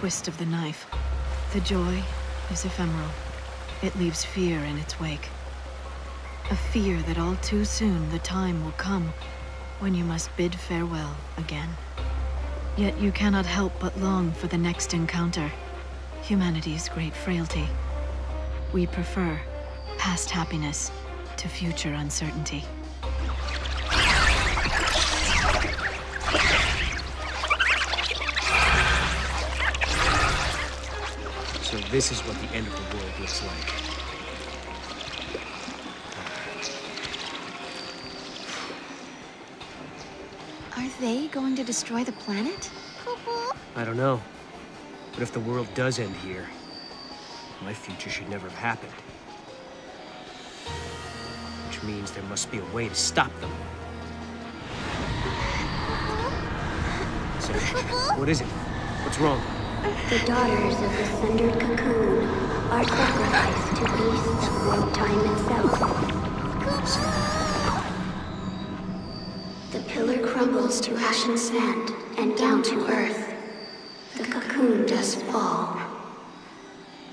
twist of the knife. The joy is ephemeral. It leaves fear in its wake. A fear that all too soon the time will come when you must bid farewell again. Yet you cannot help but long for the next encounter. Humanity's great frailty. We prefer past happiness to future uncertainty. So this is what the end of the world looks like. Are they going to destroy the planet? I don't know. But if the world does end here, my future should never have happened. Which means there must be a way to stop them. So, what is it? What's wrong? The daughters of the sundered cocoon are sacrificed to beasts that warp time itself. The pillar crumbles to ash and sand and down to earth. The cocoon does fall.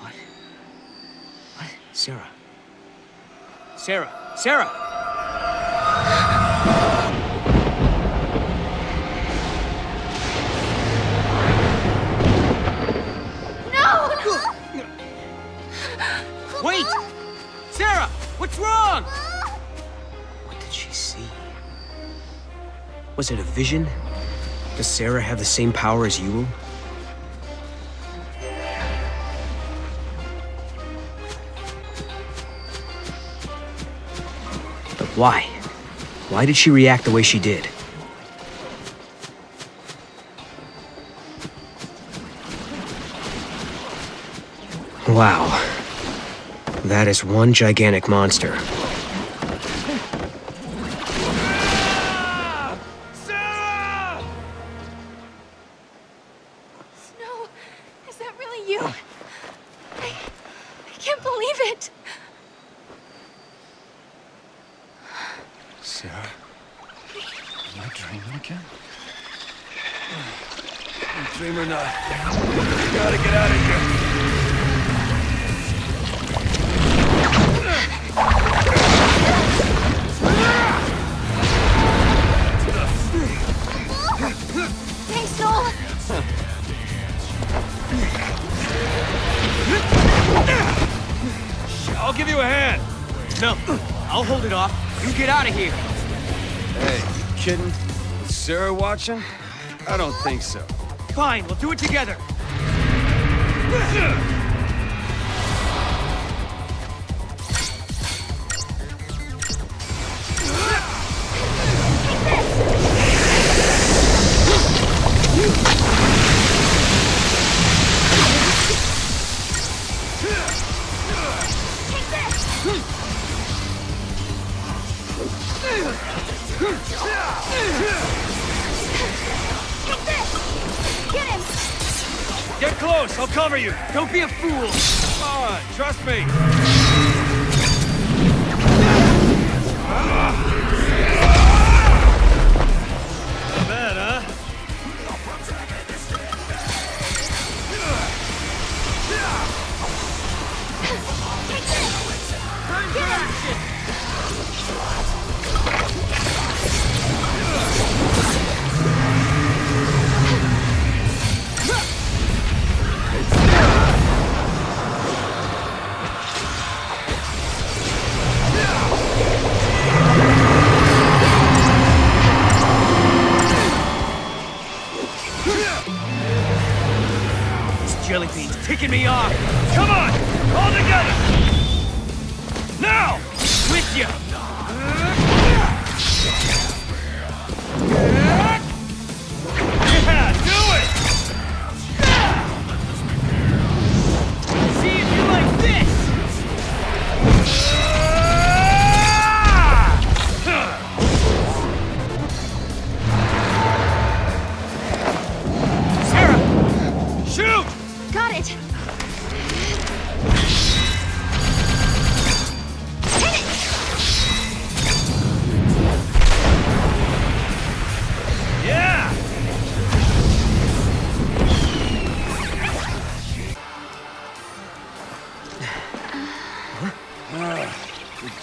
What? What? Sarah. Sarah! Sarah! Wait! Sarah! What's wrong? What did she see? Was it a vision? Does Sarah have the same power as Yule? But why? Why did she react the way she did? Wow. That is one gigantic monster. Snow! Is that really you? I can't believe it! Sarah? Am I dreaming again? Dream or not, we gotta get out of here. Thanks, Noel! I'll give you a hand. No, I'll hold it off. You get out of here. Hey, you kidding? Is Sarah watching? I don't think so. Fine, we'll do it together. Get him! Get close, I'll cover you. Don't be a fool. Come on, trust me. Not bad, huh?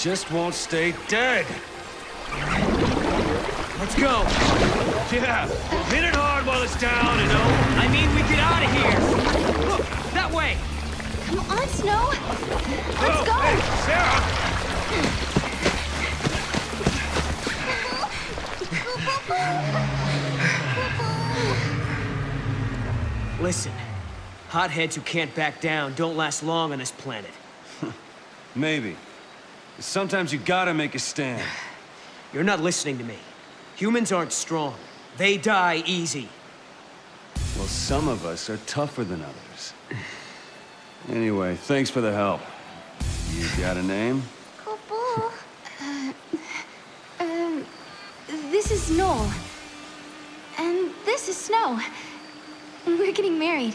just won't stay dead. Let's go. Yeah, hit it hard while it's down, you know? I mean, we get out of here. Look, that way. Come on, Snow! Let's go! Hey, Sarah! Listen, hotheads who can't back down don't last long on this planet. Maybe. Sometimes you gotta make a stand. You're not listening to me. Humans aren't strong. They die easy. Well, some of us are tougher than others. Anyway, thanks for the help. You got a name? Couple. This is Noel. And this is Snow. We're getting married.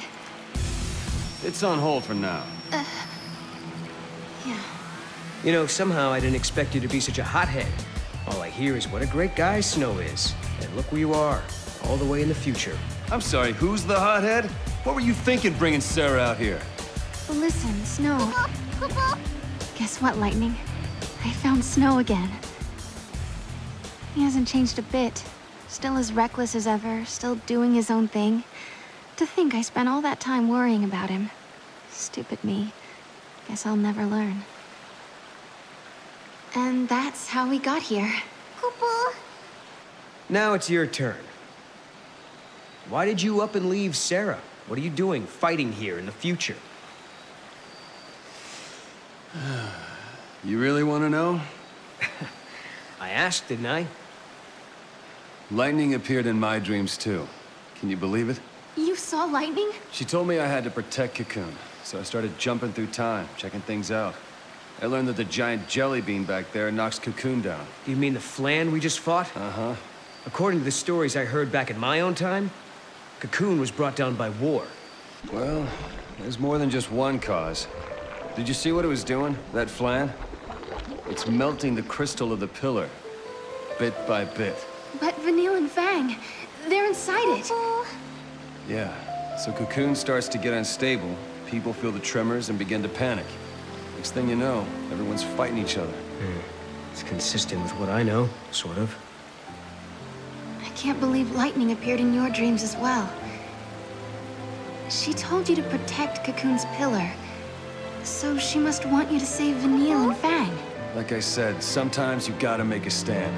It's on hold for now. Yeah. You know, somehow I didn't expect you to be such a hothead. All I hear is what a great guy Snow is. And look where you are, all the way in the future. I'm sorry, who's the hothead? What were you thinking bringing Sarah out here? Listen, Snow. Guess what, Lightning? I found Snow again. He hasn't changed a bit. Still as reckless as ever, still doing his own thing. To think I spent all that time worrying about him. Stupid me. Guess I'll never learn. And that's how we got here. Now it's your turn. Why did you up and leave Sarah? What are you doing fighting here in the future? You really want to know? I asked, didn't I? Lightning appeared in my dreams too. Can you believe it? You saw Lightning? She told me I had to protect Cocoon, so I started jumping through time, checking things out. I learned that the giant jelly bean back there knocks Cocoon down. You mean the Flan we just fought? Uh-huh. According to the stories I heard back in my own time, Cocoon was brought down by war. Well, there's more than just one cause. Did you see what it was doing, that Flan? It's melting the crystal of the pillar, bit by bit. But Vanille and Fang, they're inside it. Yeah, so Cocoon starts to get unstable, people feel the tremors and begin to panic. Next thing you know, everyone's fighting each other. It's consistent with what I know, sort of. I can't believe Lightning appeared in your dreams as well. She told you to protect Cocoon's pillar. So she must want you to save Vanille and Fang. Like I said, sometimes you gotta make a stand.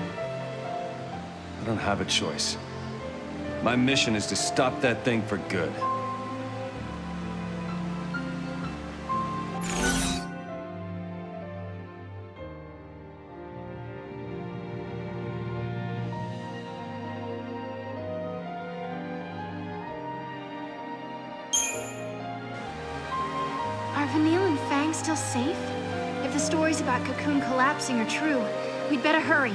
I don't have a choice. My mission is to stop that thing for good. Are Vanille and Fang still safe? If the stories about Cocoon collapsing are true, we'd better hurry.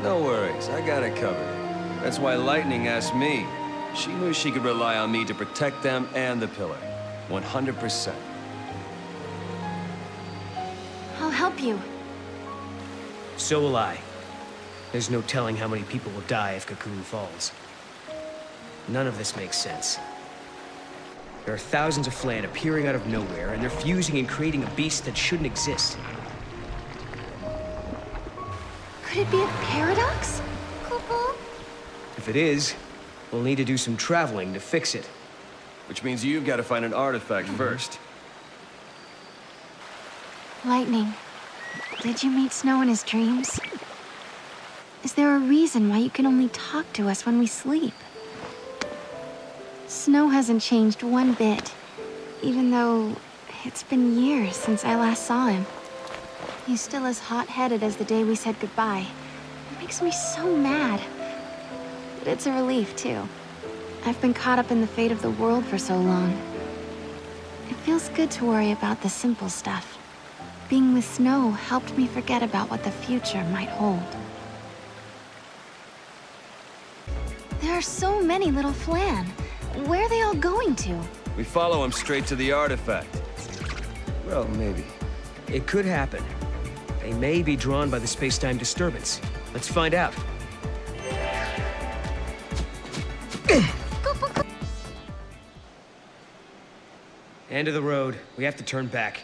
No worries, I got it covered. That's why Lightning asked me. She knew she could rely on me to protect them and the pillar. 100%. I'll help you. So will I. There's no telling how many people will die if Cocoon falls. None of this makes sense. There are thousands of Flan appearing out of nowhere, and they're fusing and creating a beast that shouldn't exist. Could it be a paradox? If it is, we'll need to do some traveling to fix it. Which means you've got to find an artifact first. Lightning, did you meet Snow in his dreams? Is there a reason why you can only talk to us when we sleep? Snow hasn't changed one bit, even though it's been years since I last saw him. He's still as hot-headed as the day we said goodbye. It makes me so mad. But it's a relief, too. I've been caught up in the fate of the world for so long. It feels good to worry about the simple stuff. Being with Snow helped me forget about what the future might hold. There are so many little Flan. Where are they all going to? We follow him straight to the artifact. Well, maybe. It could happen. They may be drawn by the space-time disturbance. Let's find out. End of the road. We have to turn back.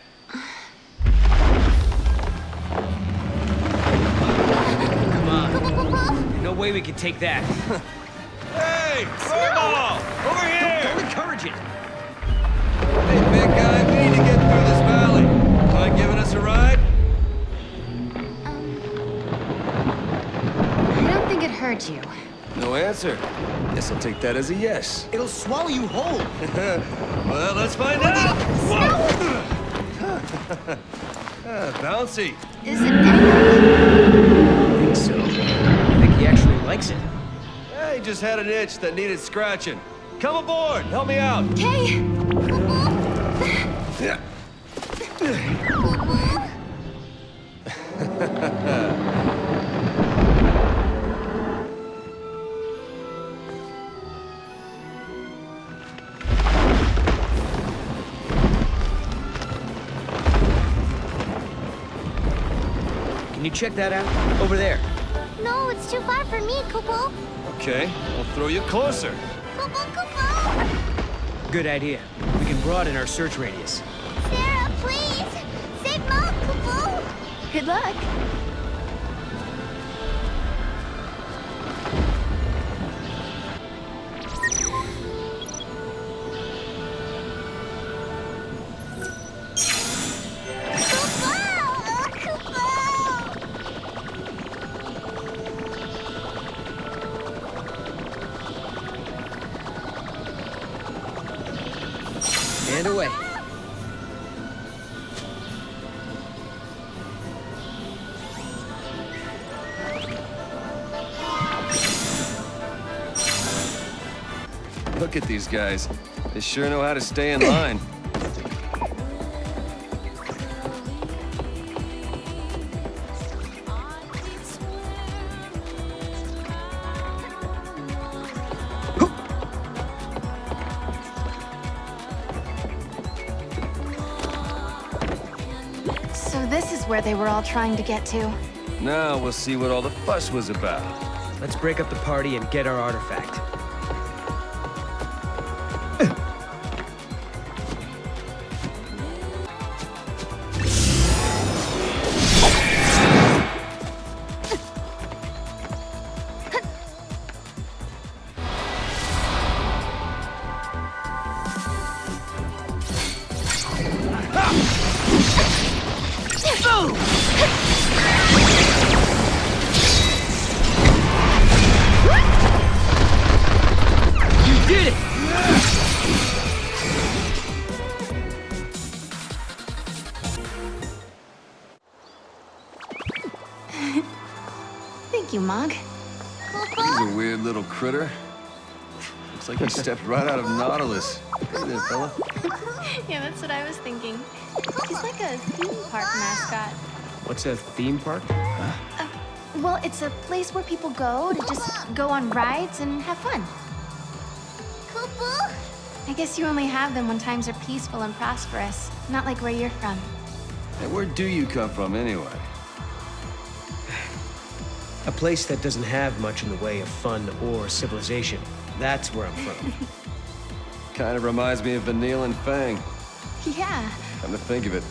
way we could take that. Hey! Snowball! Over here! Don't encourage it! Hey, big guy, we need to get through this valley. Mind giving us a ride? I don't think it hurt you. No answer. Guess I'll take that as a yes. It'll swallow you whole. Well, let's find out! Bouncy. Is it any? I think so. I think he actually likes it. Hey, just had an itch that needed scratching. Come aboard, help me out. Hey! Yeah. Can you check that out? Over there. No, it's too far for me, Kupo. Okay, I'll throw you closer. Kupo, Kupo! Good idea. We can broaden our search radius. Sarah, please! Save Mom, Kupo! Good luck. And away. Look at these guys. They sure know how to stay in line. So this is where they were all trying to get to. Now we'll see what all the fuss was about. Let's break up the party and get our artifact. Did it! Thank you, Mog. He's a weird little critter. Looks like he stepped right out of Nautilus. Hey there, fella. Yeah, that's what I was thinking. He's like a theme park mascot. What's a theme park? Well, it's a place where people go to just go on rides and have fun. Kupo? I guess you only have them when times are peaceful and prosperous, not like where you're from. Hey, where do you come from, anyway? A place that doesn't have much in the way of fun or civilization. That's where I'm from. Kind of reminds me of Vanille and Fang. Yeah. Come to think of it,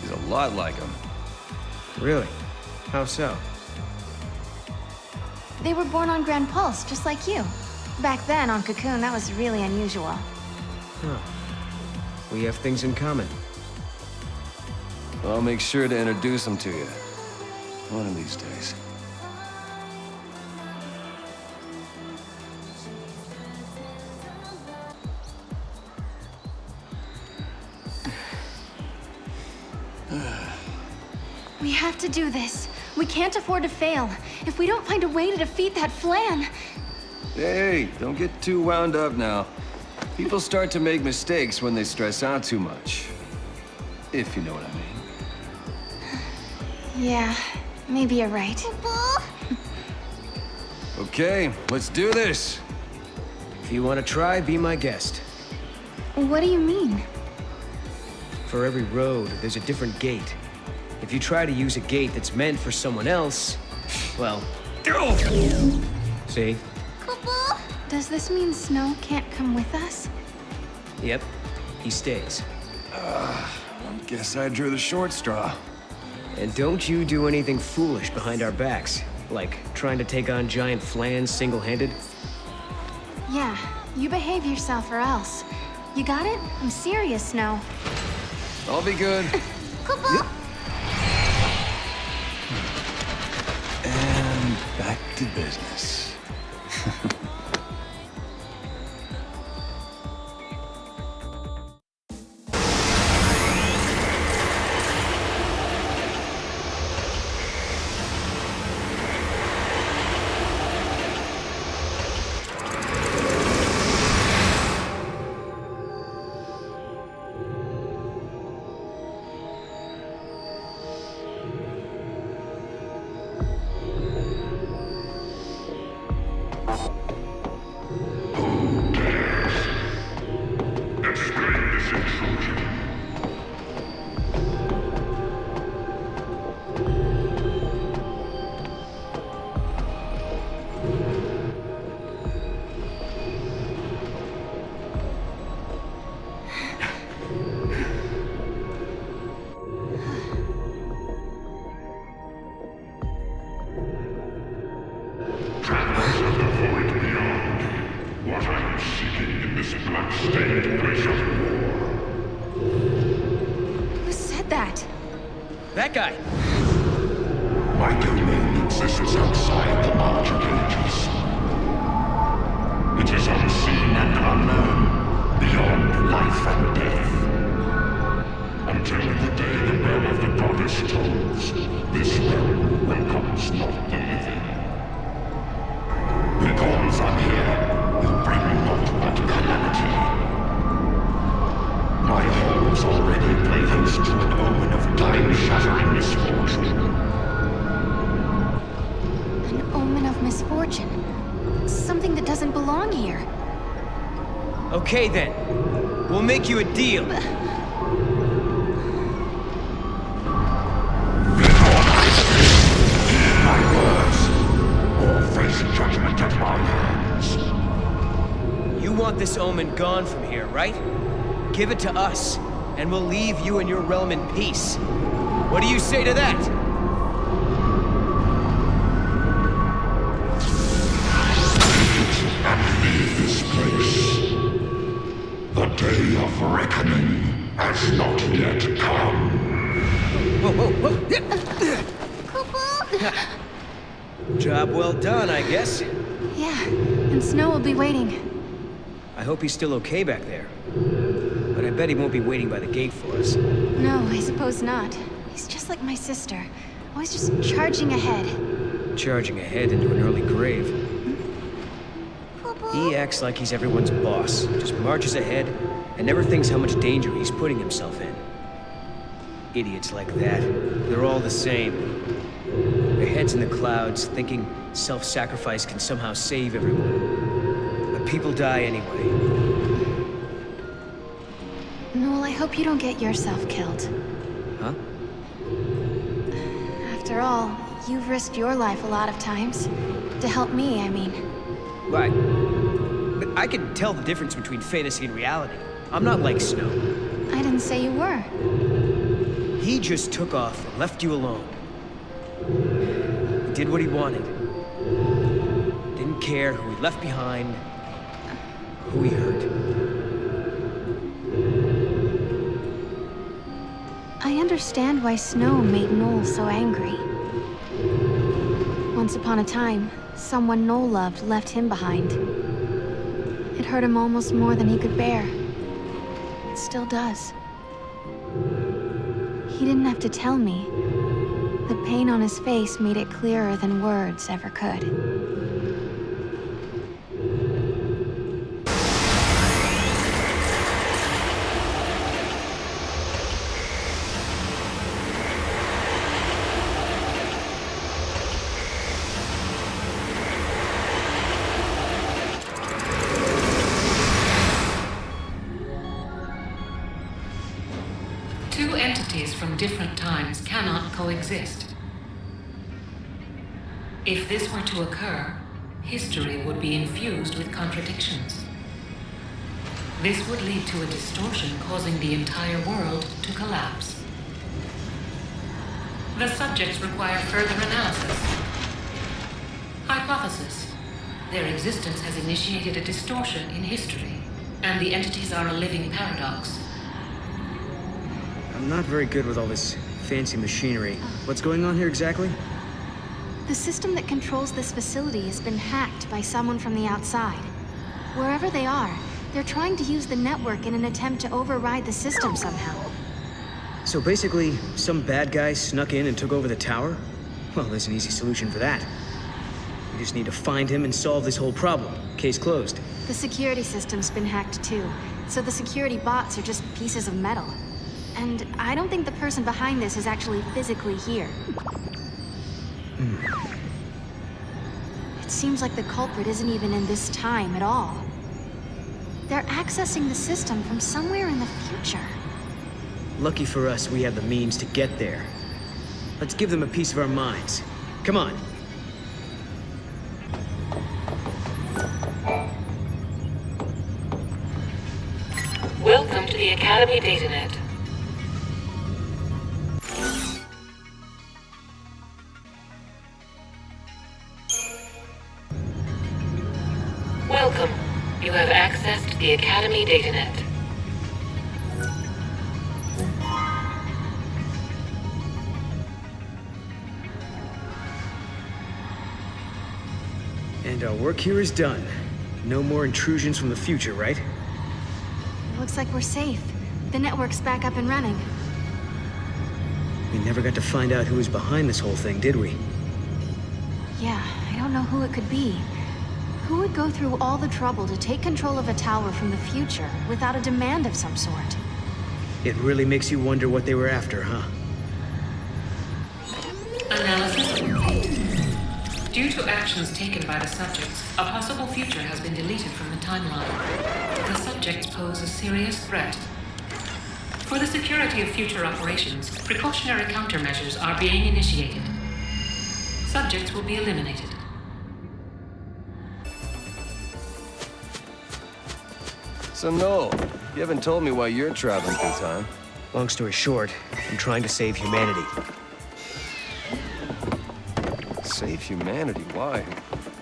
he's a lot like him. Really? How so? They were born on Grand Pulse, just like you. Back then, on Cocoon, that was really unusual. Huh. We have things in common. I'll make sure to introduce him to you. One of these days. We have to do this. We can't afford to fail. If we don't find a way to defeat that Flan... Hey, don't get too wound up now. People start to make mistakes when they stress out too much. If you know what I mean. Yeah, maybe you're right. Kupo? Okay, let's do this. If you want to try, be my guest. What do you mean? For every road, there's a different gate. If you try to use a gate that's meant for someone else, well... See? Kupo? Does this mean Snow can't come with us? Yep, he stays. Guess I drew the short straw. And don't you do anything foolish behind our backs. Like, trying to take on giant flans single-handed? Yeah, you behave yourself or else. You got it? I'm serious, Snow. I'll be good. Kupo! And back to business. Who said that? That guy! My domain exists outside the march of ages. It is unseen and unknown, beyond life and death. Until the day the bell of the goddess tolls, this realm welcomes not the living. Because I'm here, will bring naught but calamity. My halls already play host to an omen of time-shattering misfortune. An omen of misfortune. Something that doesn't belong here. Okay then. We'll make you a deal. My words, or face judgment at my hands. You want this omen gone from here, right? Give it to us, and we'll leave you and your realm in peace. What do you say to that? And leave this place. The day of reckoning has not yet come. Whoa, whoa, whoa! Kupo! Job well done, I guess. Yeah, and Snow will be waiting. I hope he's still okay back there. But I bet he won't be waiting by the gate for us. No, I suppose not. He's just like my sister. Always just charging ahead. Charging ahead into an early grave. He acts like he's everyone's boss. Just marches ahead and never thinks how much danger he's putting himself in. Idiots like that. They're all the same. Their heads in the clouds, thinking self-sacrifice can somehow save everyone. But people die anyway. Noel, I hope you don't get yourself killed. Huh? After all, you've risked your life a lot of times. To help me, I mean. Right. But I can tell the difference between fantasy and reality. I'm not like Snow. I didn't say you were. He just took off and left you alone. He did what he wanted. Didn't care who he left behind, who he hurt. I understand why Snow made Noel so angry. Once upon a time, someone Noel loved left him behind. It hurt him almost more than he could bear. It still does. He didn't have to tell me. The pain on his face made it clearer than words ever could. Two entities from different times cannot coexist. If this were to occur, history would be infused with contradictions. This would lead to a distortion causing the entire world to collapse. The subjects require further analysis. Their existence has initiated a distortion in history, and the entities are a living paradox. I'm not very good with all this fancy machinery. What's going on here exactly? The system that controls this facility has been hacked by someone from the outside. Wherever they are, they're trying to use the network in an attempt to override the system somehow. So basically, some bad guy snuck in and took over the tower? Well, there's an easy solution for that. We just need to find him and solve this whole problem. Case closed. The security system's been hacked too, so the security bots are just pieces of metal. And I don't think the person behind this is actually physically here. It seems like the culprit isn't even in this time at all. They're accessing the system from somewhere in the future. Lucky for us, we have the means to get there. Let's give them a piece of our minds. Come on. Welcome to the Academy DataNet. Welcome. You have accessed the Academy DataNet. And our work here is done. No more intrusions from the future, right? Looks like we're safe. The network's back up and running. We never got to find out who was behind this whole thing, did we? Yeah, I don't know who it could be. Who would go through all the trouble to take control of a tower from the future without a demand of some sort? It really makes you wonder what they were after, huh? Analysis complete. Due to actions taken by the subjects, a possible future has been deleted from the timeline. The subjects pose a serious threat. For the security of future operations, precautionary countermeasures are being initiated. Subjects will be eliminated. So Noel, you haven't told me why you're traveling through time. Long story short, I'm trying to save humanity. Save humanity? Why?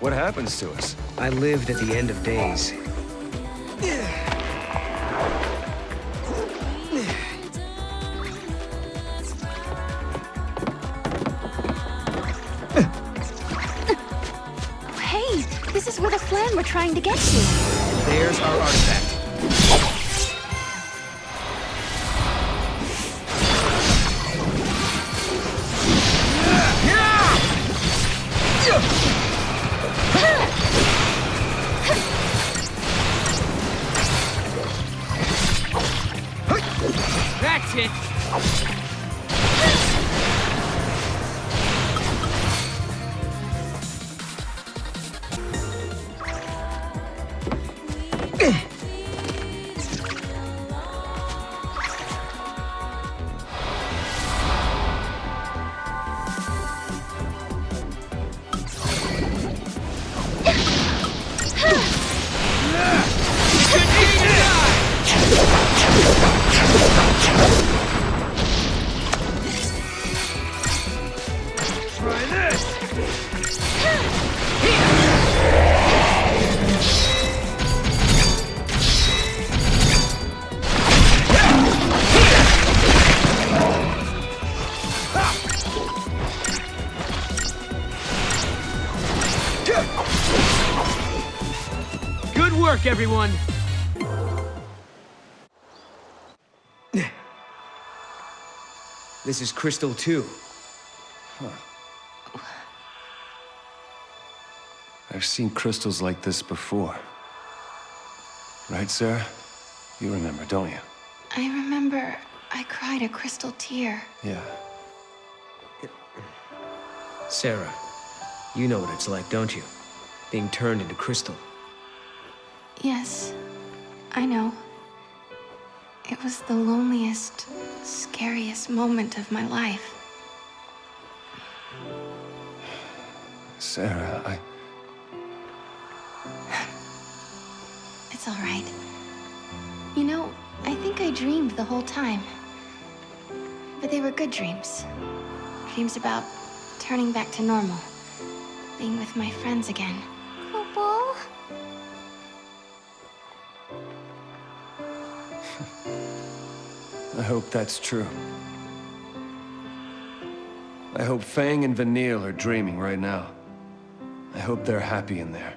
What happens to us? I lived at the end of days. Hey, this is where the Flan were trying to get to. There's our artifact. That's it! Good work, everyone! This is Crystal 2. I've seen crystals like this before. Right, Sarah? You remember, don't you? I remember I cried a crystal tear. Yeah. Sarah, you know what it's like, don't you? Being turned into crystal. Yes, I know. It was the loneliest, scariest moment of my life. Sarah, It's all right. You know, I think I dreamed the whole time. But they were good dreams. Dreams about turning back to normal. Being with my friends again. Papa? I hope that's true. I hope Fang and Vanille are dreaming right now. I hope they're happy in there.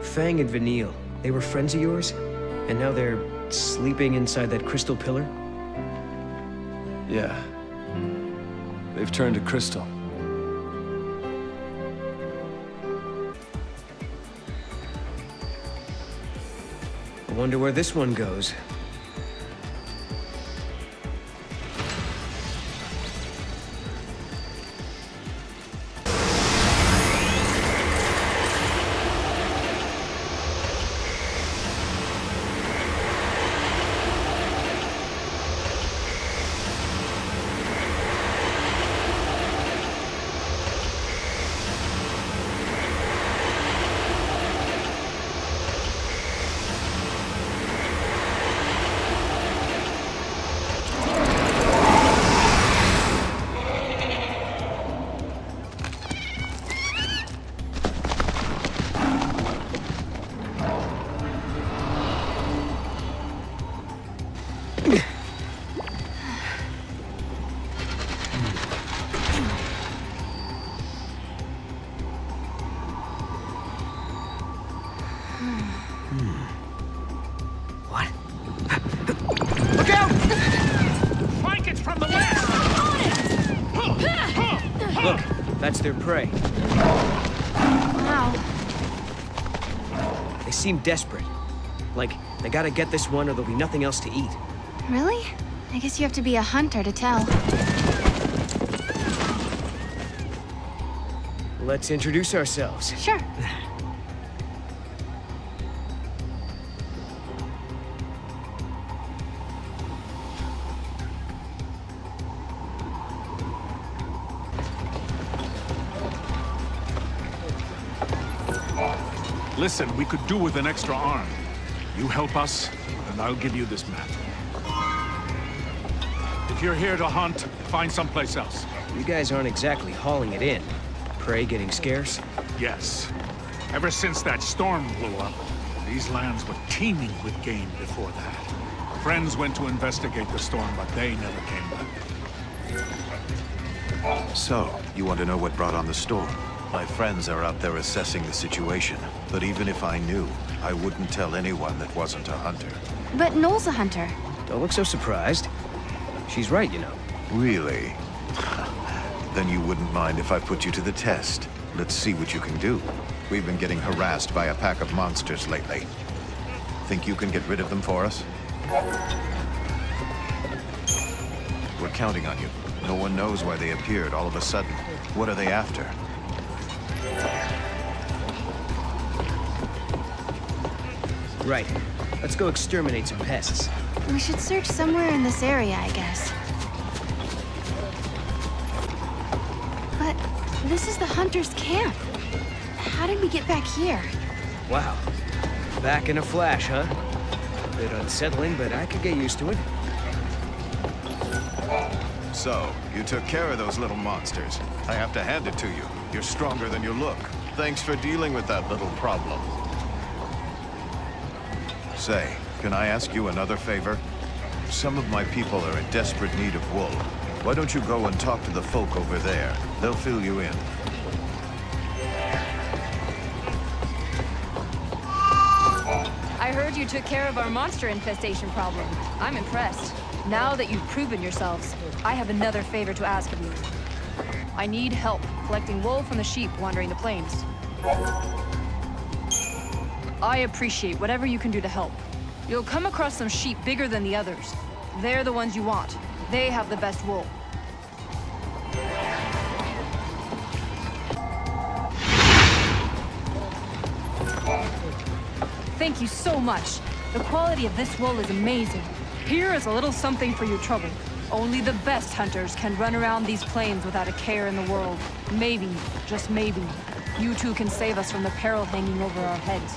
Fang and Vanille, they were friends of yours? And now they're sleeping inside that crystal pillar? Yeah. They've turned to crystal. I wonder where this one goes. What? Look out! Flank it from the west! Look, that's their prey. Wow. They seem desperate. Like, they gotta get this one or there'll be nothing else to eat. Really? I guess you have to be a hunter to tell. Let's introduce ourselves. Sure. Listen, we could do with an extra arm. You help us, and I'll give you this map. If you're here to hunt, find someplace else. You guys aren't exactly hauling it in. Prey getting scarce? Yes. Ever since that storm blew up, these lands were teeming with game before that. Friends went to investigate the storm, but they never came back. So, you want to know what brought on the storm? My friends are out there assessing the situation, but even if I knew, I wouldn't tell anyone that wasn't a hunter. But Noel's a hunter. Don't look so surprised. She's right, you know. Really? Then you wouldn't mind if I put you to the test. Let's see what you can do. We've been getting harassed by a pack of monsters lately. Think you can get rid of them for us? We're counting on you. No one knows why they appeared all of a sudden. What are they after? Right. Let's go exterminate some pests. We should search somewhere in this area, I guess. But this is the hunter's camp. How did we get back here? Wow. Back in a flash, huh? A bit unsettling, but I could get used to it. So, you took care of those little monsters. I have to hand it to you. You're stronger than you look. Thanks for dealing with that little problem. Say, can I ask you another favor? Some of my people are in desperate need of wool. Why don't you go and talk to the folk over there? They'll fill you in. I heard you took care of our monster infestation problem. I'm impressed. Now that you've proven yourselves, I have another favor to ask of you. I need help collecting wool from the sheep wandering the plains. I appreciate whatever you can do to help. You'll come across some sheep bigger than the others. They're the ones you want. They have the best wool. Thank you so much. The quality of this wool is amazing. Here is a little something for your trouble. Only the best hunters can run around these plains without a care in the world. Maybe, just maybe, you two can save us from the peril hanging over our heads.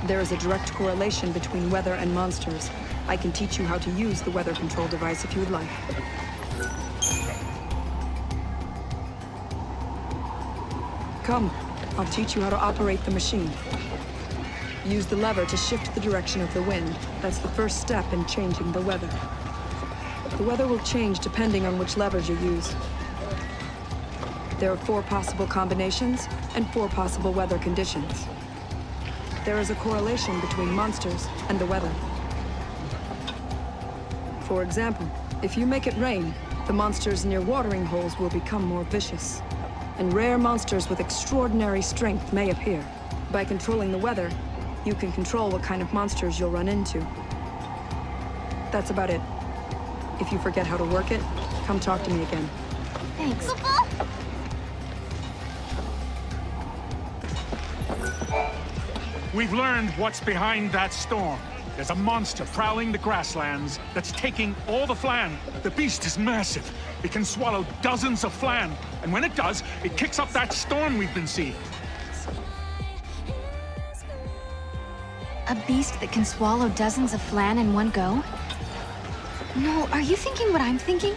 There is a direct correlation between weather and monsters. I can teach you how to use the weather control device if you would like. Come, I'll teach you how to operate the machine. Use the lever to shift the direction of the wind. That's the first step in changing the weather. The weather will change depending on which levers you use. There are 4 possible combinations and 4 possible weather conditions. There is a correlation between monsters and the weather. For example, if you make it rain, the monsters in your watering holes will become more vicious. And rare monsters with extraordinary strength may appear. By controlling the weather, you can control what kind of monsters you'll run into. That's about it. If you forget how to work it, come talk to me again. Thanks. We've learned what's behind that storm. There's a monster prowling the grasslands that's taking all the flan. The beast is massive. It can swallow dozens of flan. And when it does, it kicks up that storm we've been seeing. A beast that can swallow dozens of flan in one go? No, are you thinking what I'm thinking?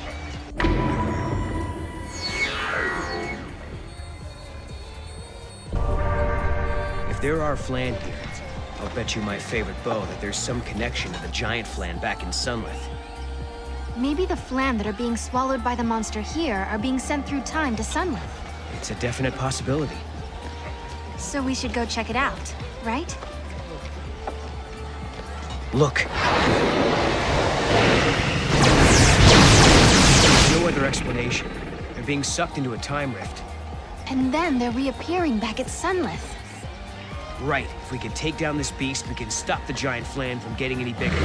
If there are flan here, I'll bet you my favorite bow that there's some connection to the giant flan back in Sunlith. Maybe the flan that are being swallowed by the monster here are being sent through time to Sunlith. It's a definite possibility. So we should go check it out, right? Look. No other explanation. They're being sucked into a time rift. And then they're reappearing back at Sunlith. Right. If we can take down this beast, we can stop the giant flan from getting any bigger.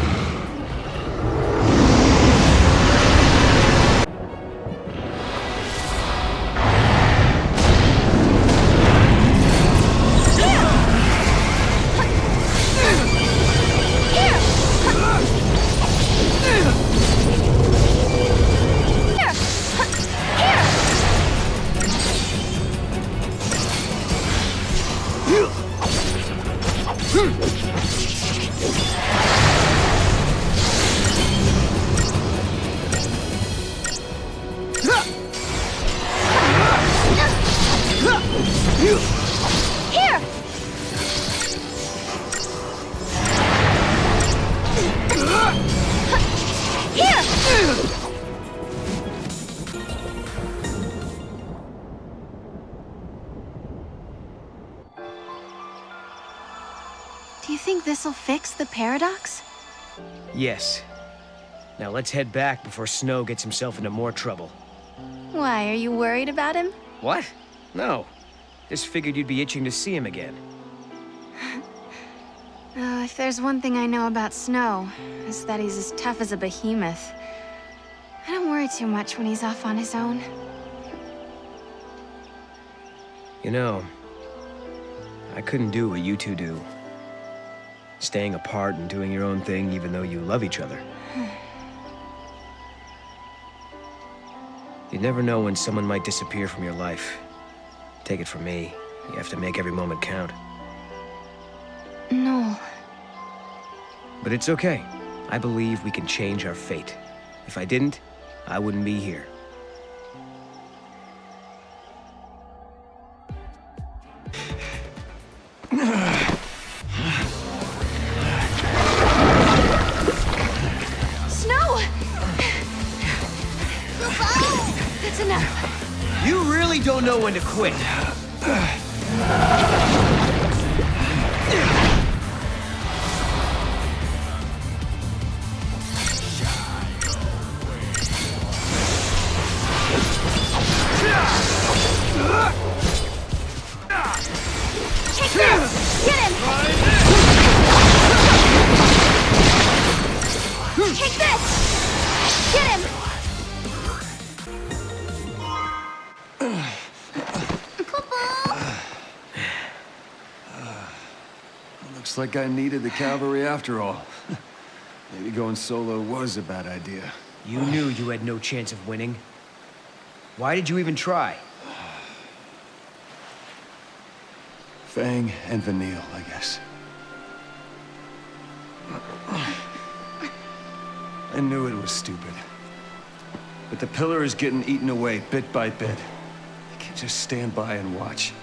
Do you think this'll fix the paradox? Yes. Now let's head back before Snow gets himself into more trouble. Why, are you worried about him? What? No. Just figured you'd be itching to see him again. If there's one thing I know about Snow, it's that he's as tough as a behemoth. I don't worry too much when he's off on his own. You know, I couldn't do what you two do. Staying apart and doing your own thing even though you love each other. You never know when someone might disappear from your life. Take it from me, you have to make every moment count. No. But it's okay. I believe we can change our fate. If I didn't, I wouldn't be here. Snow! That's enough. You really don't know when to quit. Take this! Get him! Take this! Get him! Looks like I needed the cavalry after all. Maybe going solo was a bad idea. You knew you had no chance of winning. Why did you even try? Fang and Vanille, I guess. I knew it was stupid. But the pillar is getting eaten away bit by bit. I can't just stand by and watch.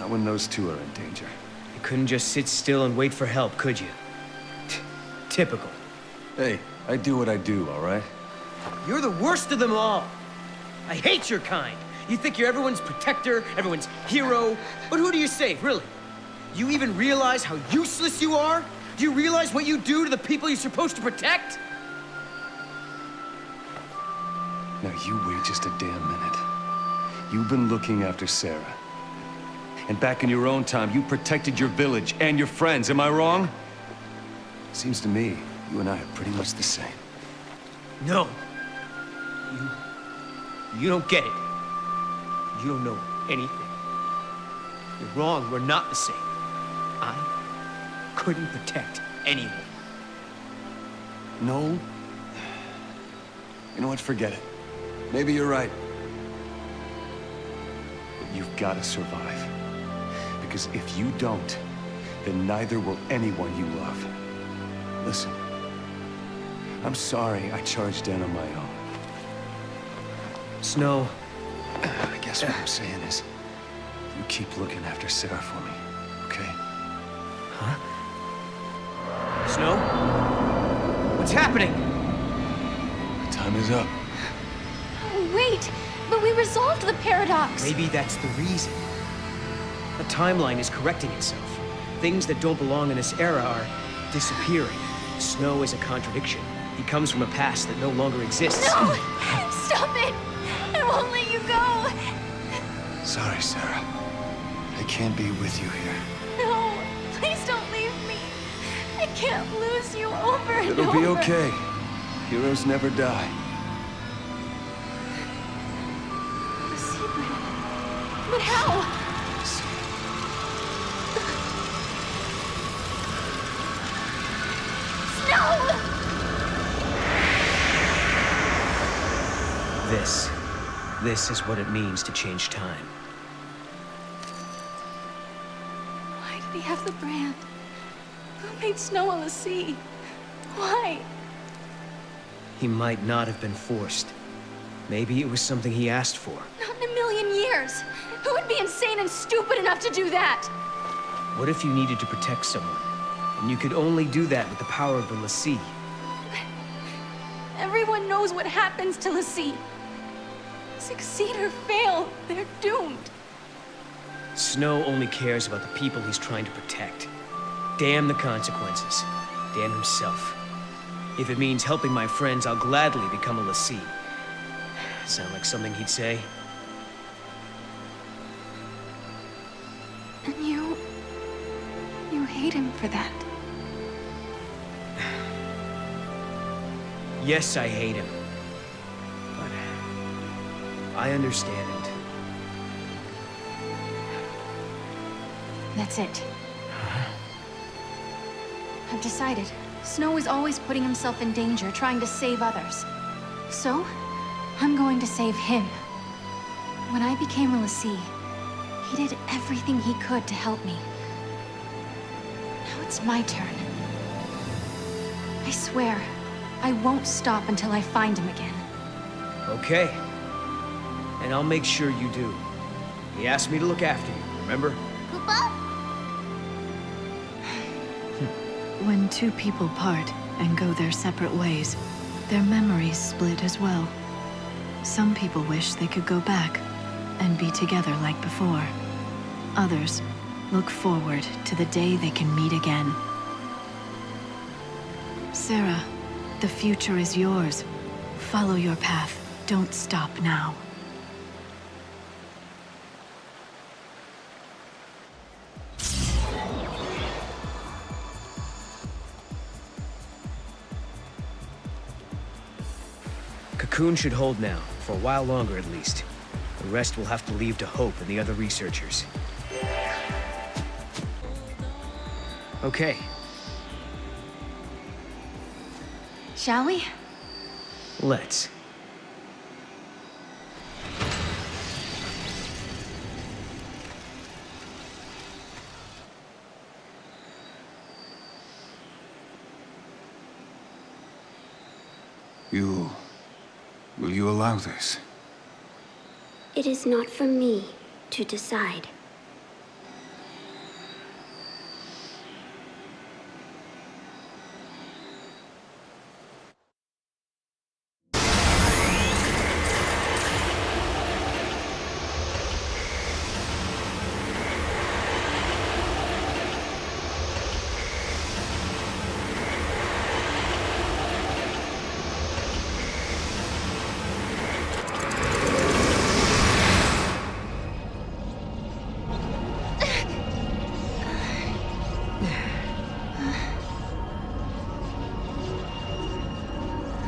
Not when those two are in danger. You couldn't just sit still and wait for help, could you? Typical. Hey, I do what I do, all right? You're the worst of them all. I hate your kind. You think you're everyone's protector, everyone's hero, but who do you save, really? You even realize how useless you are? Do you realize what you do to the people you're supposed to protect? Now you wait just a damn minute. You've been looking after Sarah. And back in your own time, you protected your village and your friends, am I wrong? Seems to me, you and I are pretty much the same. No. You don't get it. You don't know anything. You're wrong, we're not the same. I couldn't protect anyone. No? You know what, forget it. Maybe you're right. But you've got to survive. Because if you don't, then neither will anyone you love. Listen, I'm sorry I charged in on my own. Snow. I guess what I'm saying is, you keep looking after Sarah for me, okay? Huh? Snow? What's happening? Time is up. Oh, wait! But we resolved the paradox! Maybe that's the reason. The timeline is correcting itself. Things that don't belong in this era are disappearing. Snow is a contradiction. He comes from a past that no longer exists. No! Stop it! I won't let you go! Sorry, Sarah. I can't be with you here. No! Please don't leave me! I can't lose you over and over! It'll be okay. Heroes never die. A secret. But how? This is what it means to change time. Why did he have the brand? Who made Snow a Lassie? Why? He might not have been forced. Maybe it was something he asked for. Not in a million years! Who would be insane and stupid enough to do that? What if you needed to protect someone, and you could only do that with the power of the Lassie? Everyone knows what happens to Lassie. Succeed or fail, they're doomed. Snow only cares about the people he's trying to protect. Damn the consequences. Damn himself. If it means helping my friends, I'll gladly become a Lassie. Sound like something he'd say? And you hate him for that. Yes, I hate him. But I understand it. That's it. I've decided. Snow is always putting himself in danger, trying to save others. So, I'm going to save him. When I became a Lassie, he did everything he could to help me. Now it's my turn. I swear, I won't stop until I find him again. Okay. And I'll make sure you do. He asked me to look after you, remember? Papa? When two people part and go their separate ways, their memories split as well. Some people wish they could go back and be together like before. Others look forward to the day they can meet again. Sarah, the future is yours. Follow your path. Don't stop now. Cocoon should hold now, for a while longer at least. The rest will have to leave to Hope and the other researchers. Okay. Shall we? Let's. Will you allow this? It is not for me to decide.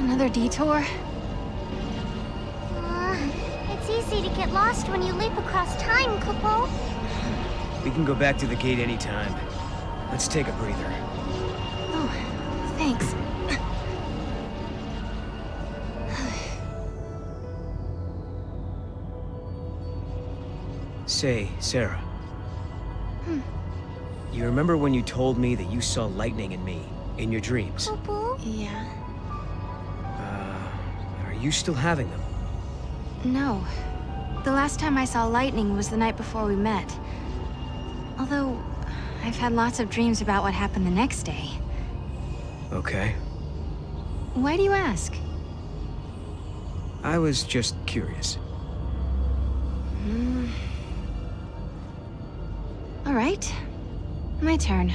Another detour? It's easy to get lost when you leap across time, Kupo. We can go back to the gate anytime. Let's take a breather. Oh, thanks. Say, Sarah. You remember when you told me that you saw lightning in me, in your dreams? Kupo? Yeah. Are you still having them? No. The last time I saw lightning was the night before we met. Although, I've had lots of dreams about what happened the next day. Okay. Why do you ask? I was just curious. All right. My turn.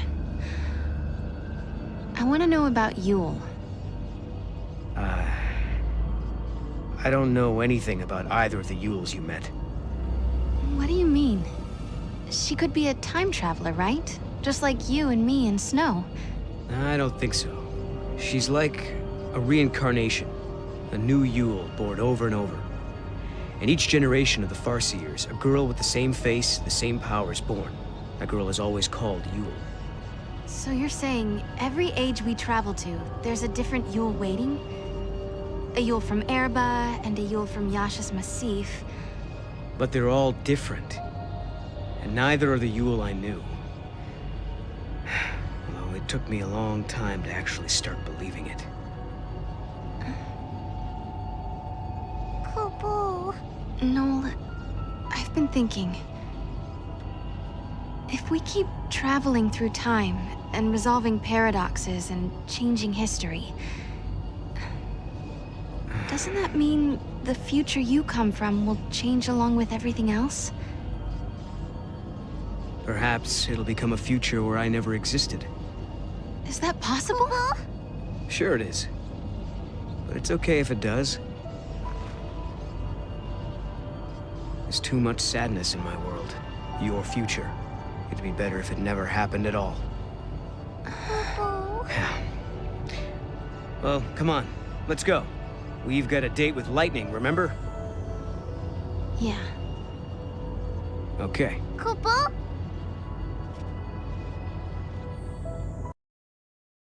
I want to know about Yule. I don't know anything about either of the Yules you met. What do you mean? She could be a time traveler, right? Just like you and me and Snow. I don't think so. She's like a reincarnation. A new Yule born over and over. In each generation of the Farseers, a girl with the same face, the same powers born. That girl is always called Yule. So you're saying every age we travel to, there's a different Yule waiting? A Yule from Erba and a Yule from Yasha's Massif. But they're all different. And neither are the Yule I knew. Although it took me a long time to actually start believing it. Kupo. Noel, I've been thinking. If we keep traveling through time and resolving paradoxes and changing history, doesn't that mean the future you come from will change along with everything else? Perhaps it'll become a future where I never existed. Is that possible? Sure it is. But it's okay if it does. There's too much sadness in my world. Your future. It'd be better if it never happened at all. Well, come on. Let's go. We've got a date with Lightning, remember? Yeah. Okay. Kupo?